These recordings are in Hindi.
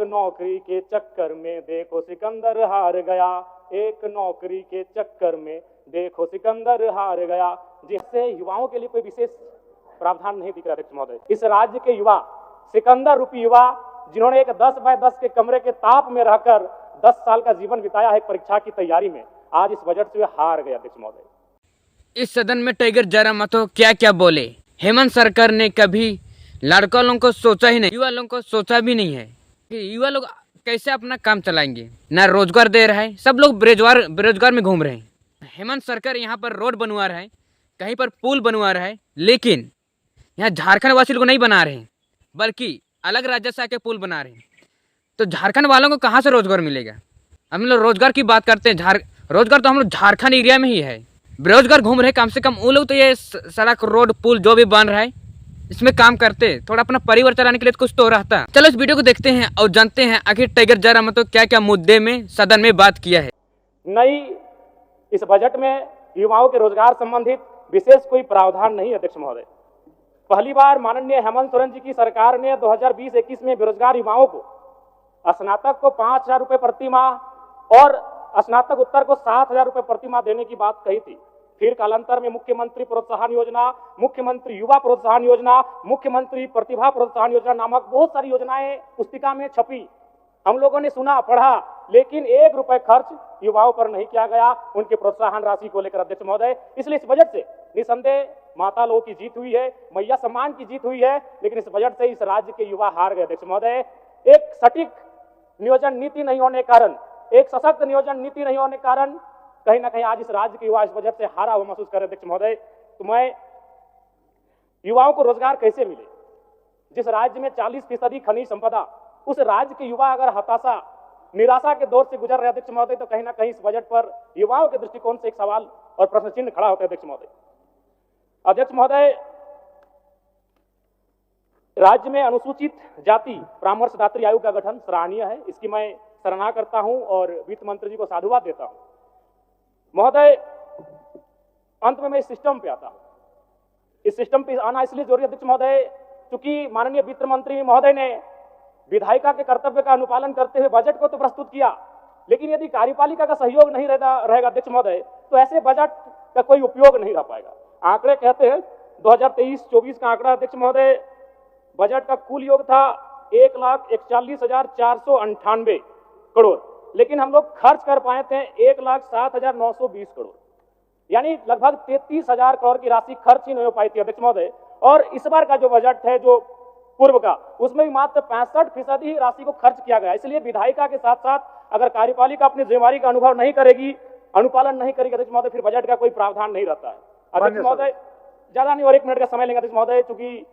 नौकरी के चक्कर में देखो सिकंदर हार गया, एक नौकरी के चक्कर में देखो सिकंदर हार गया। जिससे युवाओं के लिए कोई विशेष प्रावधान नहीं दिख रहा अध्यक्ष महोदय। इस राज्य के युवा, सिकंदर रूपी युवा, जिन्होंने एक 10 बाय 10 के कमरे के ताप में रहकर 10 साल का जीवन बिताया है परीक्षा की तैयारी में, आज इस बजट से वे हार गए अध्यक्ष महोदय। इस सदन में टाइगर जयराम महतो क्या क्या बोले। हेमंत सरकार ने कभी लड़का लोगों को सोचा ही नहीं, युवा लोगों को सोचा भी नहीं है कि युवा लोग कैसे अपना काम चलाएंगे। ना रोजगार दे रहा है, सब लोग बेरोजगार में घूम रहे हैं। हेमंत सरकार यहाँ पर रोड बनवा रहा है, कहीं पर पुल बनवा रहा है, लेकिन यहाँ झारखंड वासी को नहीं बना रहे हैं, बल्कि अलग राज्य से आके पुल बना रहे हैं। तो झारखंड वालों को कहाँ से रोजगार मिलेगा। हम लोग रोजगार की बात करते हैं, रोजगार तो हम लोग झारखंड एरिया में ही है। बेरोजगार घूम रहे, कम से कम वो लोग तो ये सड़क रोड पुल जो भी बन रहा है इसमें काम करते, थोड़ा अपना परिवार चलाने के लिए कुछ तो रहता। चलो इस वीडियो को देखते हैं और जानते हैं आखिर टाइगर जयराम महतो क्या क्या मुद्दे में सदन में बात किया है। नई इस बजट में युवाओं के रोजगार संबंधित विशेष कोई प्रावधान नहीं अध्यक्ष महोदय। पहली बार माननीय हेमंत सोरेन जी की सरकार ने 2020-21 में बेरोजगार युवाओं को, स्नातक को 5,000 रुपए प्रति माह और स्नातक उत्तर को 7,000 रुपए प्रति माह देने की बात कही थी। फिर कालांतर में मुख्यमंत्री प्रोत्साहन योजना, मुख्यमंत्री युवा प्रोत्साहन योजना, मुख्यमंत्री प्रतिभा प्रोत्साहन योजना नामक बहुत सारी योजनाएं पुस्तिका में छपी। हम लोगों ने सुना, पढ़ा, लेकिन 1 रुपए खर्च युवाओं पर नहीं किया गया उनके प्रोत्साहन राशि को लेकर अध्यक्ष महोदय। इसलिए इस बजट से निसंदेह माता लोगों की जीत हुई है, मैया सम्मान की जीत हुई है, लेकिन इस बजट से इस राज्य के युवा हार गए अध्यक्ष महोदय। एक सटीक नियोजन नीति नहीं होने के कारण, एक सशक्त नियोजन नीति नहीं होने के कारण कहीं ना कहीं आज इस राज्य के युवा इस बजट से हारा हुआ महसूस कर रहे अध्यक्ष महोदय। तो मैं युवाओं को रोजगार कैसे मिले, जिस राज्य में 40% खनिज संपदा, उस राज्य के युवा अगर हताशा निराशा के दौर से गुजर रहे अध्यक्ष महोदय, तो कहीं ना कहीं इस बजट पर युवाओं के दृष्टिकोण से एक सवाल और प्रश्न चिन्ह खड़ा होता है अध्यक्ष महोदय। अध्यक्ष महोदय, राज्य में अनुसूचित जाति परामर्शदात्री आयोग का गठन सराहनीय है, इसकी मैं सराहना करता हूं और वित्त मंत्री जी को साधुवाद देता हूं। महोदय, अंत में मैं इस सिस्टम पे आता हूं। इस सिस्टम पे आना इसलिए जरूरी अध्यक्ष महोदय, क्योंकि माननीय वित्त मंत्री महोदय ने विधायिका के कर्तव्य का अनुपालन करते हुए बजट को तो प्रस्तुत किया, लेकिन यदि कार्यपालिका का सहयोग नहीं रहेगा अध्यक्ष महोदय, तो ऐसे बजट का कोई उपयोग नहीं रह पाएगा। आंकड़े कहते हैं 2023-24 का आंकड़ा अध्यक्ष महोदय, बजट का कुल योग था 1,41,498 करोड़, लेकिन हम लोग खर्च कर पाए थे 1,07,920 करोड़, यानी लगभग 33,000 करोड़ की राशि खर्च ही नहीं हो पाई थी अध्यक्ष महोदय। और इस बार का जो बजट है, जो पूर्व का, उसमें भी मात्र 65% ही राशि को खर्च किया गया। इसलिए विधायिका के साथ साथ अगर कार्यपालिका अपनी जिम्मेवारी का अनुभव नहीं करेगी, अनुपालन नहीं करेगी अध्यक्ष महोदय, फिर बजट का कोई प्रावधान नहीं रहता है अध्यक्ष महोदय। ज्यादा नहीं और 1 मिनट का समय लेंगे अध्यक्ष महोदय, क्योंकि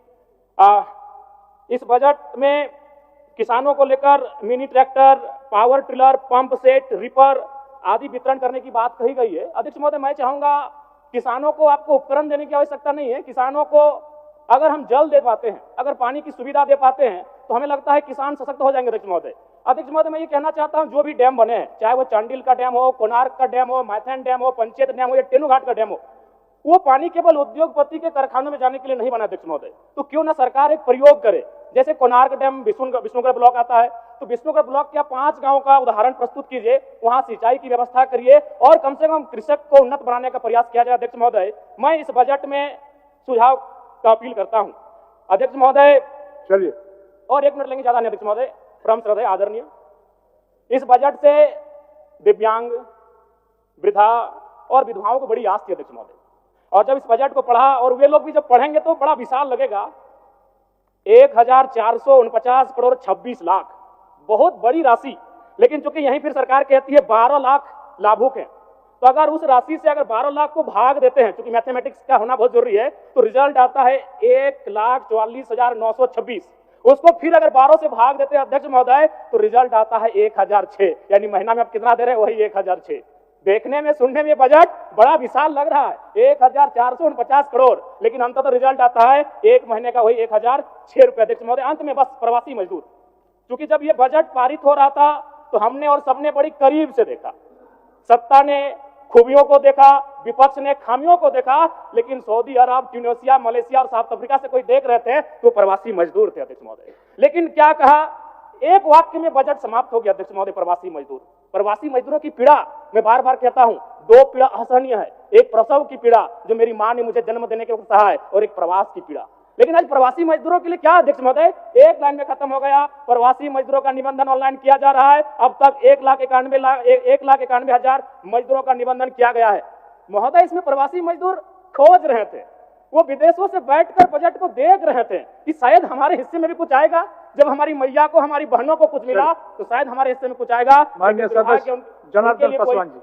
इस बजट में किसानों को लेकर mini tractor, power tiller, pump set, ripper आदि वितरण करने की बात कही गई है। अध्यक्ष महोदय, मैं चाहूंगा किसानों को आपको उपकरण देने की आवश्यकता नहीं है। किसानों को अगर हम जल दे पाते हैं, अगर पानी की सुविधा दे पाते हैं, तो हमें लगता है किसान सशक्त हो जाएंगे अध्यक्ष महोदय। अध्यक्ष महोदय, मैं ये कहना चाहता हूं, जो भी डैम बने हैं, चाहे वो चांडिल का डैम हो, कोणार्क का डैम हो, मैथन डैम हो, पंचेत डैम हो या टेनूघाट का डैम हो, वो पानी केवल उद्योगपति के कारखानों में जाने के लिए नहीं बना अध्यक्ष महोदय। तो क्यों ना सरकार एक प्रयोग करे, जैसे कोणार्क डैम विष्णुगढ़ ब्लॉक आता है, तो विष्णुगढ़ ब्लॉक के 5 गांव का उदाहरण प्रस्तुत कीजिए, वहां सिंचाई की व्यवस्था करिए और कम से कम कृषक को उन्नत बनाने का प्रयास किया जाए अध्यक्ष महोदय। मैं इस बजट में सुझाव का अपील करता हूं अध्यक्ष महोदय। चलिए, और 1 मिनट लेंगे, ज्यादा नहीं अध्यक्ष महोदय, परम श्रद्धेय आदरणीय। इस बजट से दिव्यांग, वृद्धा और विधवाओं को बड़ी आस थी अध्यक्ष महोदय, और जब इस बजट को पढ़ा, और वे लोग भी जब पढ़ेंगे तो बड़ा विशाल लगेगा, 1,449 करोड़ 26 लाख, बहुत बड़ी राशि। लेकिन चूंकि यहीं फिर सरकार कहती है 12 लाख लाभुक हैं, तो अगर उस राशि से अगर 12 लाख को भाग देते हैं, क्योंकि मैथमेटिक्स का होना बहुत जरूरी है, तो रिजल्ट आता है 1,44,926। उसको फिर अगर 12 से भाग देते हैं अध्यक्ष महोदय, तो रिजल्ट आता है 1,006, यानी महीना में आप कितना दे रहे हैं, वही 1,006। देखने में, सुनने में बजट बड़ा विशाल लग रहा है, 1,449 करोड़, लेकिन अंततः रिजल्ट आता है 1 महीने का वही 1,006 रुपए अध्यक्ष महोदय। अंत में बस प्रवासी मजदूर, क्योंकि जब ये बजट पारित हो रहा था तो हमने और सबने बड़ी करीब से देखा, सत्ता ने खूबियों को देखा, विपक्ष ने खामियों को देखा, लेकिन सऊदी अरब, ट्यूनीशिया, मलेशिया और साउथ अफ्रीका से कोई देख रहे थे तो प्रवासी मजदूर थे अध्यक्ष महोदय। लेकिन क्या कहा, एक वाक्य में बजट समाप्त हो गया अध्यक्ष महोदय। प्रवासी मजदूरों की पीड़ा, मैं बार बार कहता हूं, दो पीड़ा असहनीय है। एक प्रसव की पीड़ा जो मेरी मां ने मुझे जन्म देने के वक्त सहा है, और एक प्रवास की पीड़ा। लेकिन आज प्रवासी मजदूरों के लिए क्या अध्यक्ष महोदय, एक लाइन में खत्म हो गया। प्रवासी मजदूरों का निबंधन ऑनलाइन किया जा रहा है। अब तक 1,91,000 मजदूरों का निबंधन किया गया है। महोदय, इसमें प्रवासी मजदूर खोज रहे थे, वो विदेशों से बैठकर बजट को देख रहे थे कि शायद हमारे हिस्से में भी कुछ आएगा। जब हमारी मैया को, हमारी बहनों को कुछ मिला तो शायद हमारे हिस्से में कुछ आएगा। माननीय सदस्य जनार्दन पासवान जी।